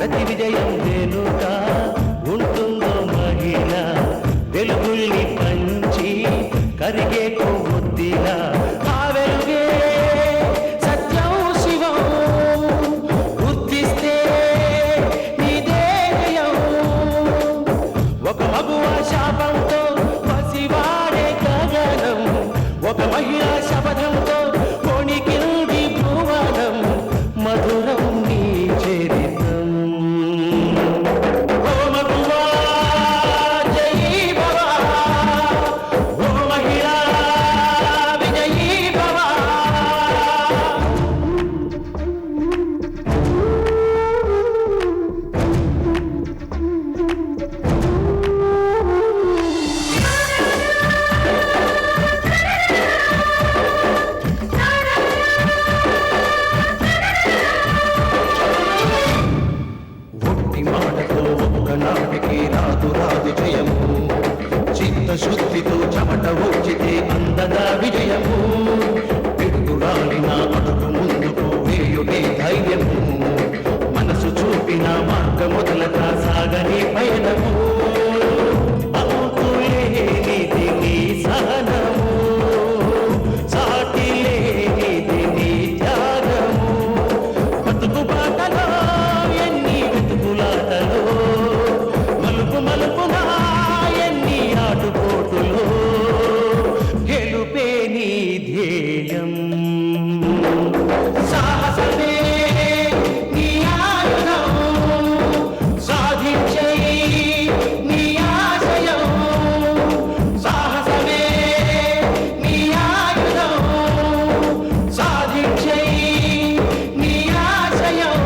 ప్రతి విజయం వెనుక ఉంటుందో మహిళ, వెలుగుల్ని పంచి కరిగే కొవ్వొత్తిలా. ఆ వెలుగే సత్యం శివం, గుర్తిస్తే నీదే జయం. ఒక మగువ శాపంతో పసివాడే గగనం, ఒక మహిళ శపథంతో కొణికింది భువనం. మధురం నీ చరితం. ఓ మగువా జయీ భవ, ఓ మహిళా విజయీ భవ. ఒట్టి మాటతో ఒక్కనాటికి రాదు రాదు జయము, చిత్తశుద్ధితో చెమట వచ్చితే అందదా విజయము. పిడుగురాలిన అడుగు ముందుకు వేయునే ధైర్యము, మనసు చూపిన మార్గ మొదలక సాగని పయనము. అంతులేనిది నీ సహనము, సాటి లేనిది నీ త్యాగము. బతుకు బాటలో ఎన్ని వెతుకులాటలో, మలుపు మలుపున ఎన్ని ఆటుపోటులో, గెలుపే నీ ధ్యేయం. సాహసమే నీ ఆయుధం, సాధించే నీ ఆశయం. సాహసమే నీ ఆయుధం, సాధించే నీ ఆశయం.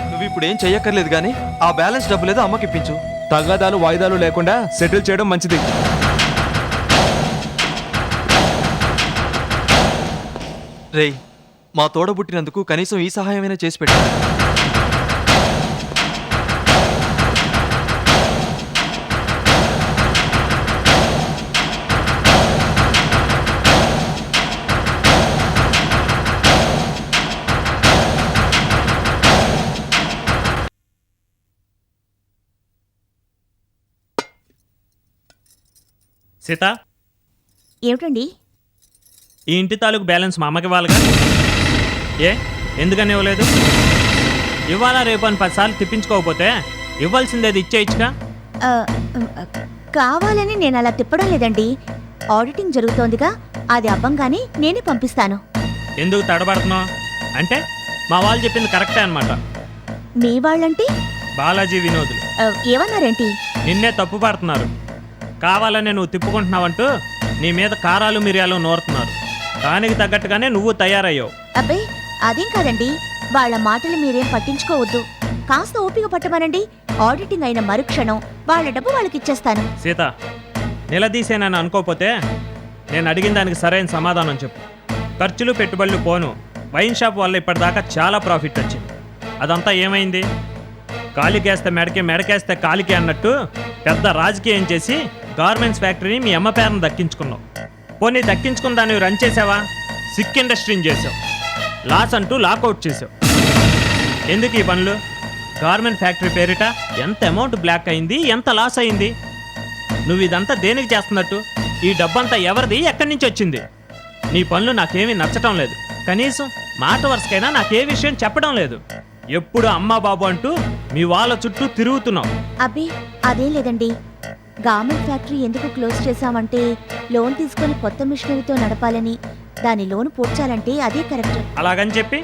నువ్వు ఇప్పుడు ఏం చెయ్యక్కర్లేదు కానీ ఆ బ్యాలెన్స్ డబ్బులు ఏదో అమ్మకి ఇప్పించు. తగాదాలు వాయిదాలు లేకుండా సెటిల్ చేయడం మంచిది. రేయ్, మా తోడబుట్టినందుకు కనీసం ఈ సహాయమైనా చేసి పెట్టు. సీత, ఏమిటండి? ఈ ఇంటి తాలూకు బ్యాలెన్స్ మా అమ్మకి ఇవ్వాలిగా. ఎందుకని ఇవ్వలేదు? ఇవ్వాలా రేపు అని 10 సార్లు తిప్పించుకోకపోతే ఇవ్వాల్సిందేది ఇచ్చేయచ్చుగా. కావాలని నేను అలా తిప్పడం లేదండి. ఆడిటింగ్ జరుగుతోందిగా, అది అవ్వంగానే నేనే పంపిస్తాను. ఎందుకు తడబడుతున్నావు? అంటే మా వాళ్ళు చెప్పింది కరెక్టే అనమాట. మీ వాళ్ళంటే? బాలాజీ వినోదులు ఏమన్నారేంటి? నిన్నే తప్పు పడుతున్నారు. కావాలని నువ్వు తిప్పుకుంటున్నావంటూ నీ మీద కారాలు మిరియాలు నోరుతున్నారు. దానికి తగ్గట్టుగానే నువ్వు తయారయ్యావు. అబ్బే, అదేం కాదండి. వాళ్ళ మాటలు మీరేం పట్టించుకోవద్దు. కాస్త ఓపిక పట్టమనండి. ఆడిటింగ్ అయిన మరుక్షణం వాళ్ళ డబ్బు వాళ్ళకి ఇచ్చేస్తాను. సీత, నిలదీసేనని అనుకోకపోతే నేను అడిగిన దానికి సరైన సమాధానం చెప్పు. ఖర్చులు పెట్టుబడులు పోను, వైన్ షాప్ వల్ల ఇప్పటిదాకా చాలా ప్రాఫిట్ వచ్చింది. అదంతా ఏమైంది? కాలికేస్తే మెడకి, మెడకేస్తే కాలికి అన్నట్టు పెద్ద రాజకీయం చేసి గార్మెంట్స్ ఫ్యాక్టరీని మీ అమ్మ పేరును దక్కించుకున్నావు. పోనీ దక్కించుకున్న దాన్ని రన్ చేసావా? సిక్ ఇండస్ట్రీని చేసావు. లాస్ అంటూ లాకౌట్ చేసావు. ఎందుకు ఈ పనులు? గార్మెంట్ ఫ్యాక్టరీ పేరిట ఎంత అమౌంట్ బ్లాక్ అయింది, ఎంత లాస్ అయింది? నువ్వు ఇదంతా దేనికి చేస్తున్నట్టు? ఈ డబ్బంతా ఎవరిది, ఎక్కడి నుంచి వచ్చింది? నీ పనులు నాకేమీ నచ్చటం లేదు. కనీసం మాట వరుసకైనా నాకే విషయం చెప్పడం లేదు. ఎప్పుడు అమ్మా బాబు అంటూ మీ వాళ్ళ చుట్టూ తిరుగుతున్నావు. అబ్బే, అదేం లేదండి. గార్మెంట్ ఫ్యాక్టరీ ఎందుకు క్లోజ్ చేశామంటే లోన్ తీసుకొని కొత్త మిషనరీతో నడపాలని. దాని లోన్ పూడ్చాలంటే అదే కరెక్ట్. అలాగని చెప్పి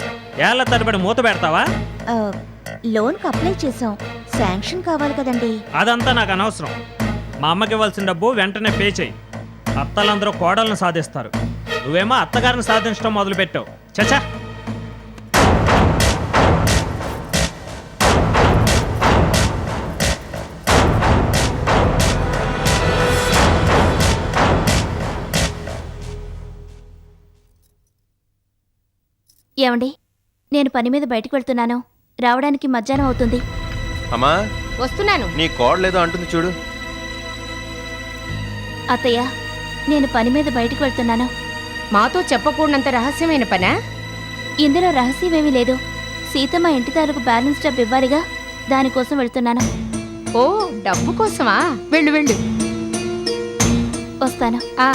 ఏళ్ల తరబడి మూత పెడతావా? లోన్కి అప్లై చేసాం, శాంక్షన్ కావాలి కదండి. అదంతా నాకు అనవసరం. మా అమ్మకి ఇవ్వాల్సిన డబ్బు వెంటనే పే చేయి. అత్తలందరూ కోడలను సాధిస్తారు, నువ్వేమో అత్తగారిని సాధించడం మొదలుపెట్టావు. చచ్చా. ఏమండి, నేను పని మీద బయటకు వెళ్తున్నాను. రావడానికి మధ్యాహ్నం అవుతుంది. అమ్మా, వస్తున్నాను. నీ కోడలేదో అంటుంది చూడు. అత్తయ్య, నేను పని మీద బయటకు వెళ్తున్నాను. మాతో చెప్పకూడనంత రహస్యమైన పనా? ఇందులో రహస్యమేమీ లేదు. సీతమ్మ ఇంటి తాలూకు బ్యాలెన్స్ డబ్బు ఇవ్వాలిగా, దానికోసం వెళ్తున్నాను. ఓ డబ్బు కోసమా? వెళ్ళు వెళ్ళు. వస్తాను. ఆ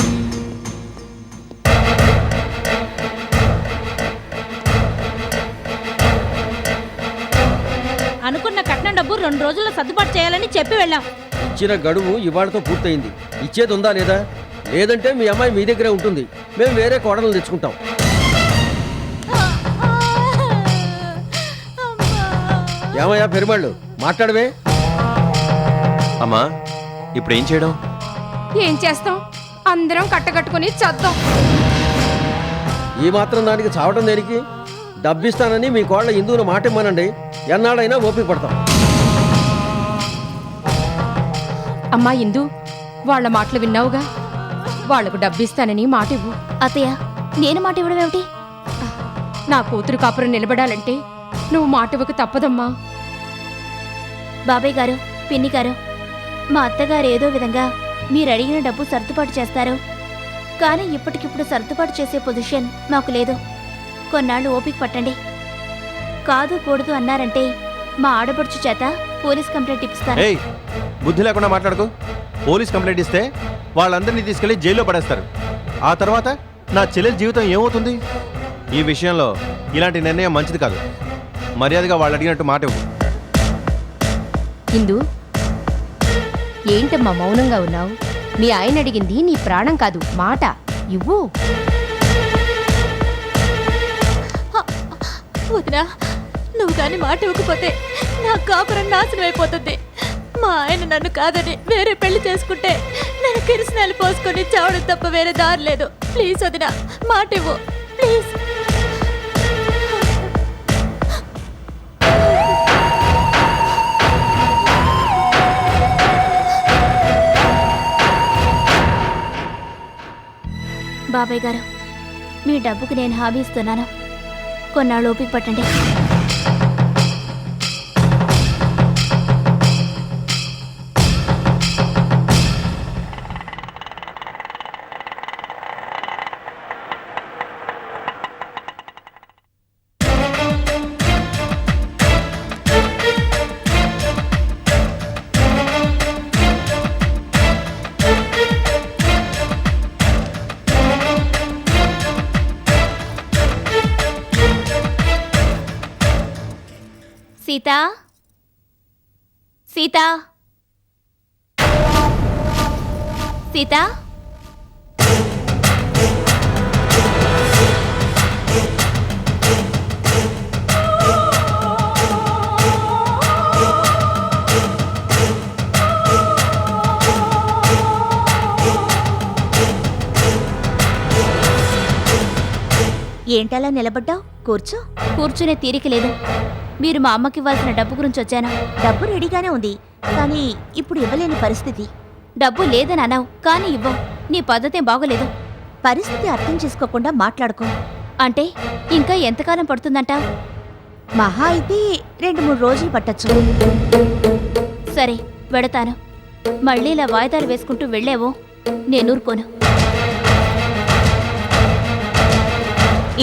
అనుకున్న కట్నం డబ్బు 2 రోజుల్లో సర్దుబాటు చేయాలని చెప్పి వెళ్ళాం. ఇచ్చిన గడువు ఇవాళతో పూర్తయింది. ఇచ్చేది ఉందా లేదా? లేదంటే మీ అమ్మాయి మీ దగ్గరే ఉంటుంది. మేము వేరే కోడలు తెచ్చుకుంటాం. ఏమయ్యా పెరుమాళ్ళు, మాట్లాడవే. అమ్మా ఇప్పుడు ఏం చేయడం? ఏం చేస్తాం? అందరం కట్టకట్టుకుని చద్దాం. ఈ మాత్రం దానికి చావటం దేనికి? డబ్బిస్తానని మీ కోళ్ళ హిందువులు మాట ఇమ్మనండి. ఎన్నాళ్ళైనా ఓపిక పడతాం. అమ్మా ఇందు, వాళ్ళ మాటలు విన్నావుగా. వాళ్లకు డబ్బిస్తానని మాట ఇవ్వు. అత్తయ్య, నేను మాట ఇవ్వడం ఏమిటి? నా కూతురు కాపురం నిలబడాలంటే నువ్వు మాట ఇవ్వక తప్పదమ్మా. బాబాయ్ గారు, పిన్ని గారు, మా అత్తగారు ఏదో విధంగా మీరు అడిగిన డబ్బు సర్దుబాటు చేస్తారు. కానీ ఇప్పటికిప్పుడు సర్దుబాటు చేసే పొజిషన్ మాకు లేదు. కొన్నాళ్ళు ఓపిక పట్టండి. కాదు కూడదు అన్నారంటే మా ఆడపడుచు చేత పోలీస్ కంప్లైంట్ ఇప్పిస్తాను. ఏయ్, బుద్ధి లేకుండా మాట్లాడుకో. పోలీస్ కంప్లైంట్ ఇస్తే వాళ్ళందరినీ తీసుకెళ్లి జైల్లో పడేస్తారు. ఆ తర్వాత నా చెల్లెల జీవితం ఏమవుతుంది? ఈ విషయంలో ఇలాంటి నిర్ణయం మంచిది కాదు. మర్యాదగా వాళ్ళు అడిగినట్టు మాట ఇవ్వు. ఇందు, ఏంటమ్మా మౌనంగా ఉన్నావు? మీ ఆయన అడిగింది నీ ప్రాణం కాదు, మాట ఇవ్వు. వదినా, నువ్వు కానీ మాట ఇవ్వకపోతే నా కాపురం నాశనం అయిపోతుంది. మా ఆయన నన్ను కాదని వేరే పెళ్లి చేసుకుంటే నేను కిరసనాలు పోసుకొని చావడం తప్ప వేరే దారి లేదు. ప్లీజ్ వదినా, మాట ఇవ్వు ప్లీజ్. బాబాయ్ గారు, మీ డబ్బుకు నేను హామీ ఇస్తున్నాను. కొన్నాళ్ళు ఓపిక పట్టండి. సీతా, సీతా, సీతా, ఏంటలా నిలబడ్డావు? కూర్చో. కూర్చునే తీరిక లేదు. మీరు మా అమ్మకి ఇవ్వాల్సిన డబ్బు గురించి వచ్చాను. డబ్బు రెడీగానే ఉంది, కానీ ఇప్పుడు ఇవ్వలేని పరిస్థితి. డబ్బు లేదని అన్నావు, కానీ ఇవ్వవు. నీ పద్ధతేం బాగోలేదు. పరిస్థితి అర్థం చేసుకోకుండా మాట్లాడుకో. అంటే ఇంకా ఎంతకాలం పడుతుందంటావు? మహా అయితే 2-3 రోజులు పట్టచ్చు. సరే, వెడతాను. మళ్ళీ ఇలా వాయిదాలు వేసుకుంటూ వెళ్ళేవో నేను ఊరుకోను.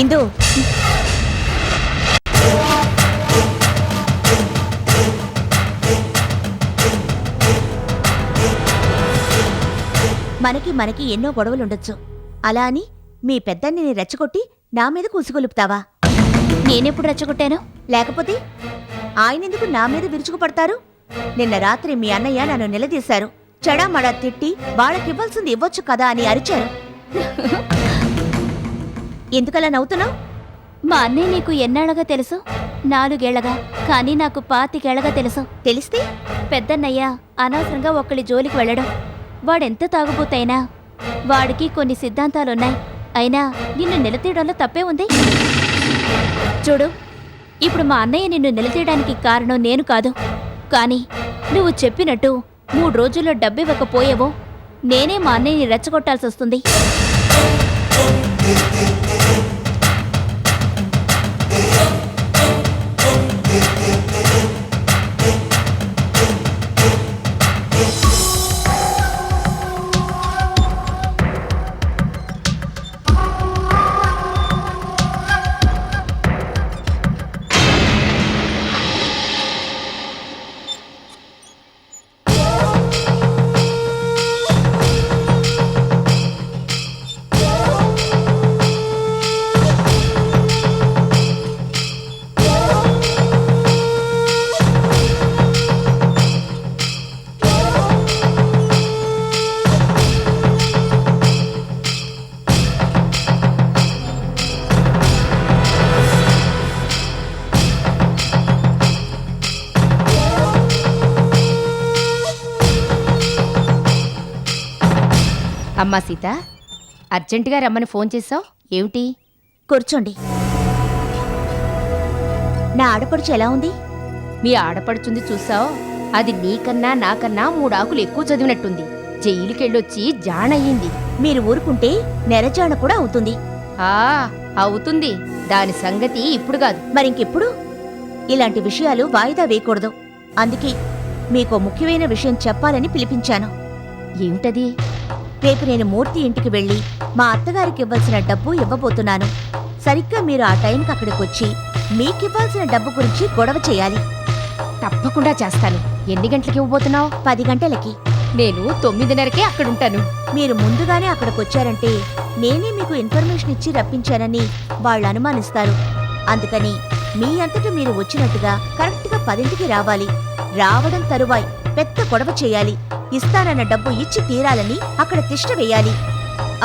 ఇందు, మనకి ఎన్నో గొడవలుండొచ్చు. అలా అని మీ పెద్దన్ని రెచ్చగొట్టి నా మీద కూసుగొలుపుతావా? నేనెప్పుడు రెచ్చగొట్టాను? లేకపోతే ఆయనెందుకు నా మీద విరుచుకుపడతారు? నిన్న రాత్రి మీ అన్నయ్య నన్ను నిలదీశారు. చెడామడా తిట్టి వాళ్ళకివ్వాల్సింది ఇవ్వచ్చు కదా అని అరిచారు. ఎందుకలా నవ్వుతున్నావు? మా అన్నయ్య నీకు ఎన్నాళ్ళగా తెలుసు? 4 ఏళ్లగా. కానీ నాకు 25 ఏళ్లగా తెలుసు. తెలిస్తే పెద్దన్నయ్య అనవసరంగా ఒక్కడి జోలికి వెళ్ళడం. వాడెంత తాగుబోతైనా వాడికి కొన్ని సిద్ధాంతాలున్నాయి. అయినా నిన్ను నిలతీయడంలో తప్పే ఉంది. చూడు, ఇప్పుడు మా అన్నయ్య నిన్ను నిలతీయడానికి కారణం నేను కాదు. కానీ నువ్వు చెప్పినట్టు 3 రోజుల్లో డబ్బివ్వకపోయేవో నేనే మా అన్నయ్యని రెచ్చగొట్టాల్సి వస్తుంది. అమ్మా సీత, అర్జెంటుగా రమ్మని ఫోన్ చేసావు ఏమిటి? కూర్చోండి. నా ఆడపడుచు ఎలా ఉంది? మీ ఆడపడుచుంది చూసావు, అది నీకన్నా నాకన్నా 3 ఆకులు ఎక్కువ చదివినట్టుంది. జైలుకెళ్ళొచ్చి జాణయ్యింది. మీరు ఊరుకుంటే నెరజాణ కూడా అవుతుంది. ఆ అవుతుంది, దాని సంగతి ఇప్పుడు కాదు. మరింకెప్పుడు? ఇలాంటి విషయాలు వాయిదా వేయకూడదు. అందుకే మీకో ముఖ్యమైన విషయం చెప్పాలని పిలిపించాను. ఏమిటది? రేపు నేను మూర్తి ఇంటికి వెళ్ళి మా అత్తగారికి ఇవ్వాల్సిన డబ్బు ఇవ్వబోతున్నాను. సరిగ్గా మీరు ఆ టైంకి అక్కడికి వచ్చి మీకివ్వాల్సిన డబ్బు గురించి గొడవ చేయాలి. తప్పకుండా చేస్తాను. ఎన్ని గంటలకి ఇవ్వబోతున్నావు? 10 గంటలకి. నేను 9:30కే అక్కడుంటాను. మీరు ముందుగానే అక్కడికి వచ్చారంటే నేనే మీకు ఇన్ఫర్మేషన్ ఇచ్చి రప్పించానని వాళ్ళు అనుమానిస్తారు. అందుకని మీ అంతట మీరు వచ్చినట్టుగా కరెక్ట్గా 10ంటికి రావాలి. రావడం తరువాయి పెద్ద గొడవ చేయాలి. ఇస్తానన్న డబ్బు ఇచ్చి తీరాలని అక్కడ తిష్ట వేయాలి.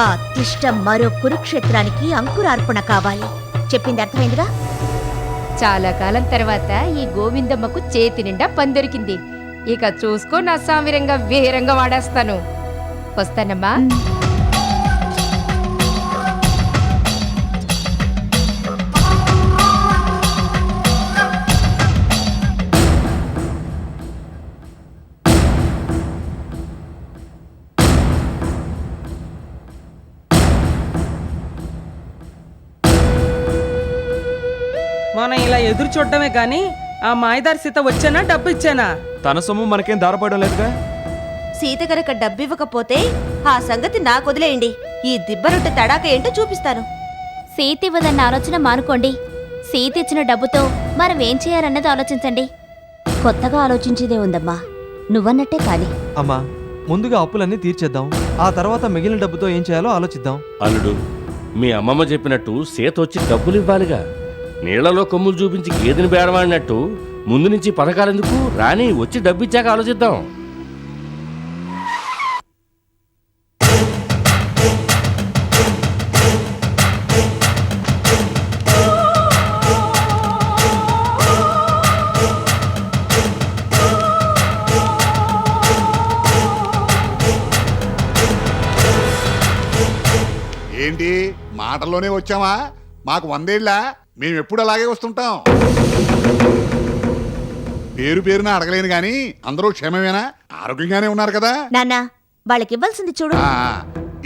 ఆ తిష్ట మరో కురుక్షేత్రానికి అంకురార్పణ కావాలి. చెప్పింది అర్థమైందిగా? చాలా కాలం తర్వాత ఈ గోవిందమ్మకు చేతి నిండా పని దొరికింది. ఇక చూసుకో, నా సామిరంగా వీరంగా వాడేస్తాను. వస్తానమ్మా. మనం ఇలా ఎదురు చూడటమే గాని ఆ మాయదారి సీత వచ్చానా డబ్బు ఇచ్చానా? తన సొమ్ము మనకేం దారపడడం లేదుగా. సీత గనక డబ్బివ్వకపోతే ఆ సంగతి నాకు వదిలేయండి. ఈ దిబ్బరొట్టె తడాక ఏంటో చూపిస్తాను. సీత ఇవ్వదన్న ఆలోచన మానుకోండి. సీత ఇచ్చిన డబ్బుతో మనం ఏం చేయాలన్నది ఆలోచించండి. కొత్తగా ఆలోచించేదే ఉందమ్మా, నువ్వన్నట్టే కాని. అమ్మా, ముందుగా అప్పులన్నీ తీర్చేద్దాం. ఆ తర్వాత మిగిలిన డబ్బుతో ఏం చేయాలో ఆలోచిద్దాం. అల్లుడు, మీ అమ్మమ్మ చెప్పినట్టు సేత వచ్చి డబ్బులు ఇవ్వాలిగా. నీళ్లలో కొమ్ములు చూపించి గేదెని బేరవాడినట్టు ముందు నుంచి పథకాలెందుకు? రాని వచ్చి డబ్బిచ్చాక ఆలోచిద్దాం. ఏంటి మాటల్లోనే వచ్చామా? మాకు 100 ఏళ్ళ మేము ఎప్పుడు అలాగే వస్తుంటాం. పేరు పేరున అడగలేను గాని అందరూ క్షేమమేనా? ఆరోగ్యంగానే ఉన్నారు కదా? నాన్న, వాళ్ళకివ్వాల్సింది చూడు.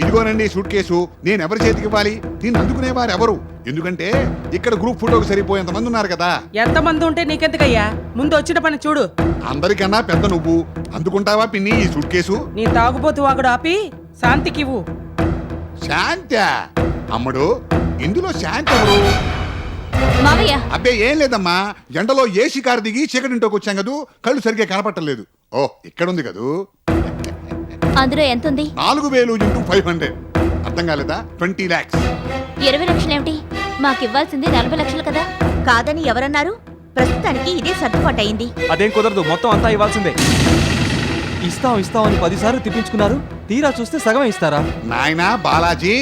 ఇదిగోనండి సూట్ కేసు. నేను ఎవరి చేతికి ఇవ్వాలి? దీన్ని అందుకునే వారు ఎవరు? ఎందుకంటే ఇక్కడ గ్రూప్ ఫోటోకి సరిపోయేంత మంది ఉన్నారు కదా. ఎంతమంది ఉంటే నీకెందుకయ్యా? ముందు వచ్చిన పని చూడు. అందరికన్నా పెద్ద నువ్వు. అందుకుంటావా పిన్ని ఈ సూట్ కేసు? నీ తాగుబోతు వాగుడు ఆపి శాంతికివ్వు. శాంత అమ్మడు, ఇందులో శాంతి ఎవరు? మావయ్య, అబ్బే ఏం లేదమ్మా, ఎండలో ఏసీ కారు దిగి చీకటింటోకి వచ్చాం కదూ, కళ్ళు సరిగ్గా కనపట్టలేదు. ఓ ఇక్కడుంది కదూ. అందులో ఎంతుంది? 4000 × 500. అర్థం కాలేదా? 20 lakhs. 20 లక్షలేమిటి? మాకివ్వాల్సింది 40 లక్షలు కదా. కాదని ఎవరన్నారు? ప్రస్తుతానికి ఇదే సర్దుబాటు అయింది. అదేం కుదరదు, మొత్తం అంతా ఇవ్వాల్సిందే. ఇస్తాం ఇస్తాం అని 10 సార్లు తిప్పించుకున్నారు. తీరా చూస్తే సగమే ఇస్తారా? నాయనా బాలాజీ,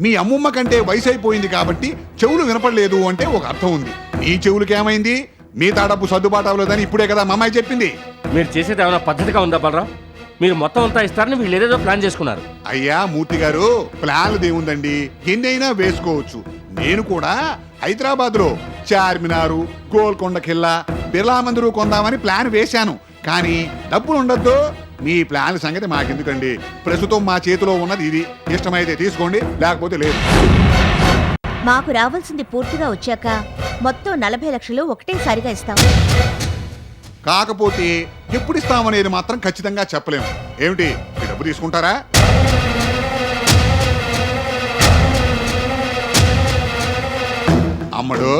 మీ అమ్మమ్మ కంటే వయసు అయిపోయింది కాబట్టి చెవులు వినపడలేదు అంటే ఒక అర్థం ఉంది. నీ చెవులకి ఏమైంది? మిగతా డబ్బు సర్దుబాటు అవ్వలేదని ఇప్పుడే కదా మా అమ్మాయి చెప్పింది. మీరు చేసేది ఏమైనా పద్ధతిగా ఉందా బలరాం? మీరు మొత్తం అంతా ఇస్తారని వీళ్ళు ఏదేదో ప్లాన్ చేసుకున్నారు. అయ్యా మూర్తి గారు, ప్లాన్లు దేవుందండి, ఎన్నైనా వేసుకోవచ్చు. నేను కూడా హైదరాబాద్ లో చార్మినారు, గోల్కొండ కిల్లా, బిర్లా మందిరు కొందామని ప్లాన్ వేశాను. కానీ డబ్బులు ఉండొద్దు. మీ ప్లాన్ సంగతి మాకెందుకండి? ప్రస్తుతం మా చేతిలో ఉన్నది ఇది. ఇష్టమైతే తీసుకోండి, లేకపోతే లేదు. మాకు రావాల్సింది పూర్తిగా వచ్చాక మొత్తం 40 లక్షలు ఒకటేసారిగా ఇస్తాం. కాకపోతే ఎప్పుడు ఇస్తామనేది మాత్రం ఖచ్చితంగా చెప్పలేము. ఏమిటి, ఈ డబ్బు తీసుకుంటారా? అమ్మడు,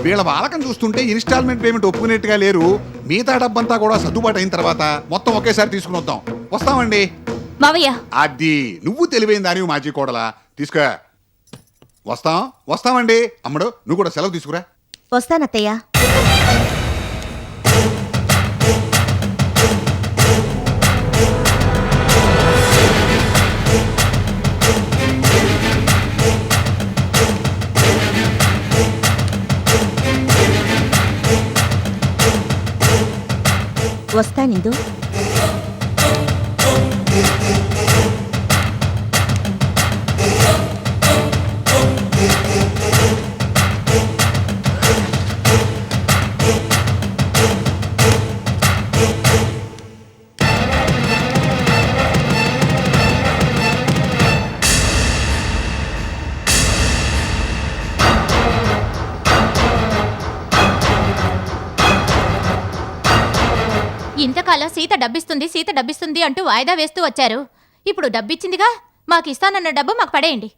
వీళ్ళ వాలకం చూస్తుంటే ఇన్స్టాల్మెంట్ పేమెంట్ ఒప్పుకునేట్టుగా లేరు. మిగతా డబ్బంతా కూడా సర్దుబాటు అయిన తర్వాత మొత్తం ఒకేసారి తీసుకుని వద్దాం. వస్తామండి. మావయ్య, అది నువ్వు తెలివైన దాని మాజీ కోడలా. తీసుకో. వస్తామండి. అమ్మడు, నువ్వు కూడా సెలవు తీసుకురా. వస్తానత్తయ్య. వస్తానిందు. ఇంతకాలం సీత డబ్బిస్తుంది అంటూ వాయిదా వేస్తూ వచ్చారు. ఇప్పుడు డబ్బిచ్చిందిగా, మాకు ఇస్తానన్న డబ్బు మాకు పడేయండి.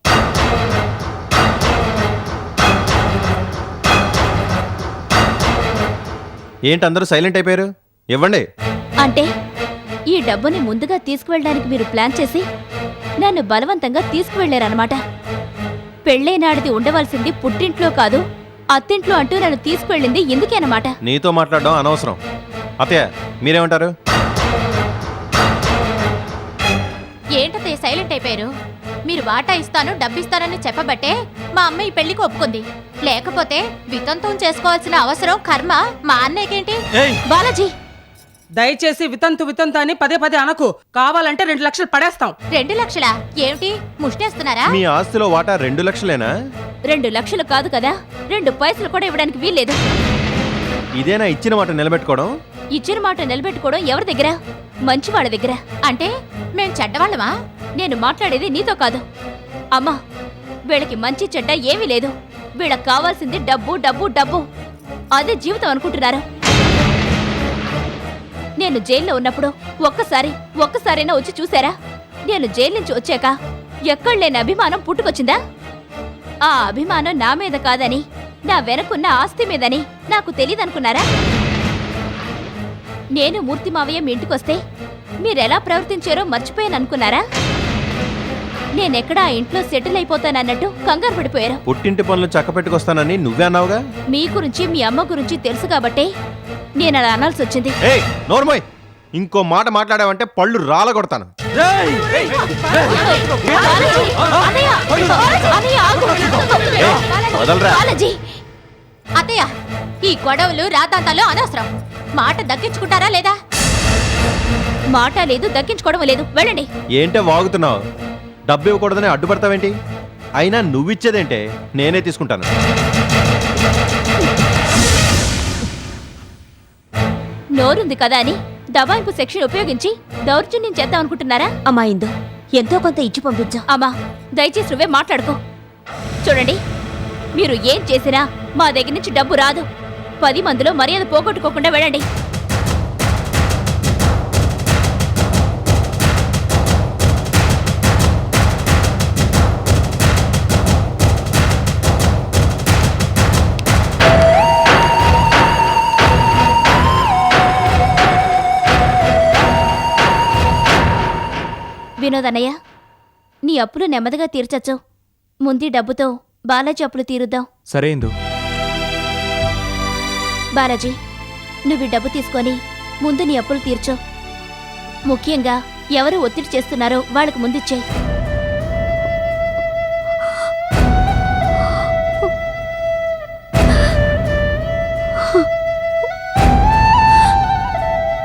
ఏంటి అందరూ సైలెంట్ అయిపోయారు? ఇవ్వండి. అంటే ఈ డబ్బుని ముందుగా తీసుకువెళ్ళడానికి మీరు ప్లాన్ చేసి నన్ను బలవంతంగా తీసుకువెళ్లారనమాట. పెళ్ళైనాడిది ఉండవలసింది పుట్టింట్లో కాదు అత్తింట్లో అంటూ నన్ను తీసుకువెళ్ళింది ఎందుకేనమాట. నీతో మాట్లాడడం అనవసరం. అత్తయ్య మీరేమంటారు? ఏంటతే సైలెంట్ అయిపోయారు? మీరు వాటా ఇస్తాను డబ్బిస్తానని చెప్పబట్టే మా అమ్మ ఈ పెళ్లికి ఒప్పుకుంది. లేకపోతే వితంతం చేసుకోవాల్సిన అవసరం కర్మ మా అన్నయ్యకేంటి? బాలాజీ, దయచేసి వితంతు అని పదే అనకు. కావాలంటే 2 లక్షలు పడేస్తాం. 2 లక్షలా? ఏమిటి ముష్టేస్తున్నారా? మీ ఆస్తిలో వాటా 2 లక్షలేనా? 2 లక్షలు కాదు కదా, 2 పైసలు కూడా ఇవ్వడానికి వీల్లేదు. ఇదేనా ఇచ్చిన మాట నిలబెట్టుకోవడం? ఇచ్చిన మాట నిలబెట్టుకోవడం ఎవరి దగ్గర? మంచి వాళ్ళ దగ్గర. అంటే మేం చెడ్డవాళ్ళమా? నేను మాట్లాడేది నీతో కాదు. అమ్మా, వీళ్ళకి మంచి చెడ్డ ఏమీ లేదు. వీళ్ళకి కావాల్సింది డబ్బు డబ్బు డబ్బు. అదే జీవితం అనుకుంటున్నారు. నేను జైల్లో ఉన్నప్పుడు ఒక్కసారైనా వచ్చి చూసారా? నేను జైలు నుంచి వచ్చాక ఎక్కడ లేని అభిమానం పుట్టుకొచ్చిందా? ఆ అభిమానం నా మీద కాదని, నా వెనకున్న ఆస్తి మీదని నాకు తెలీదనుకున్నారా? నేను మూర్తి మావయ్య మీ ఇంటికొస్తే మీరెలా ప్రవర్తించారో మర్చిపోయాననుకున్నారా? నేనెక్కడా ఆ ఇంట్లో సెటిల్ అయిపోతానన్నట్టు కంగారు పడిపోయారు. పుట్టింటి పనులు చక్క పెట్టుకొస్తానని నువ్వే అన్నావుగా. మీ గురించి మీ అమ్మ గురించి తెలుసు కాబట్టే నేను అలా అనాల్సి వచ్చింది. ఏయ్ నోర్మోయ్, ఇంకో మాట మాట్లాడావంటే పళ్ళు రాలగొడతాను. వదలరా. బాలాజీ, అత్తయ్య, ఈ గొడవలు రాతాంతాలు అనవసరం. మాట దక్కించుకుంటారా లేదా? మాట లేదు, దక్కించుకోవడం లేదు. వెళ్ళండి. ఏంటే వాగుతున్నావు? డబ్బు ఇవ్వకూడదని అడ్డుపడతావేంటి? అయినా నువ్విచ్చేదేంటే నేనే తీసుకుంటాను. నోరుంది కదా అని దబాయింపు సెక్షన్ ఉపయోగించి దౌర్జన్యం చేద్దాం అనుకుంటున్నారా? అమ్మా ఇందు, ఎంతో కొంత ఇచ్చి పంపించు. అమ్మా దయచేసి నువ్వే మాట్లాడుకో. చూడండి, మీరు ఏం చేసినా మా దగ్గర నుంచి డబ్బు రాదు. 10 మందిలో మర్యాద పోగొట్టుకోకుండా వెళ్ళండి. వినోద్ అన్నయ్య, నీ అప్పులు నెమ్మదిగా తీర్చచ్చు. ముందు డబ్బుతో బాలాజీ అప్పులు తీరుద్దాం. సరే ఇందు. బాలాజీ, నువ్వు డబ్బు తీసుకొని ముందు నీ అప్పులు తీర్చు. ముఖ్యంగా ఎవరు ఒత్తిడి చేస్తున్నారో వాళ్ళకు ముందిచ్చేయి.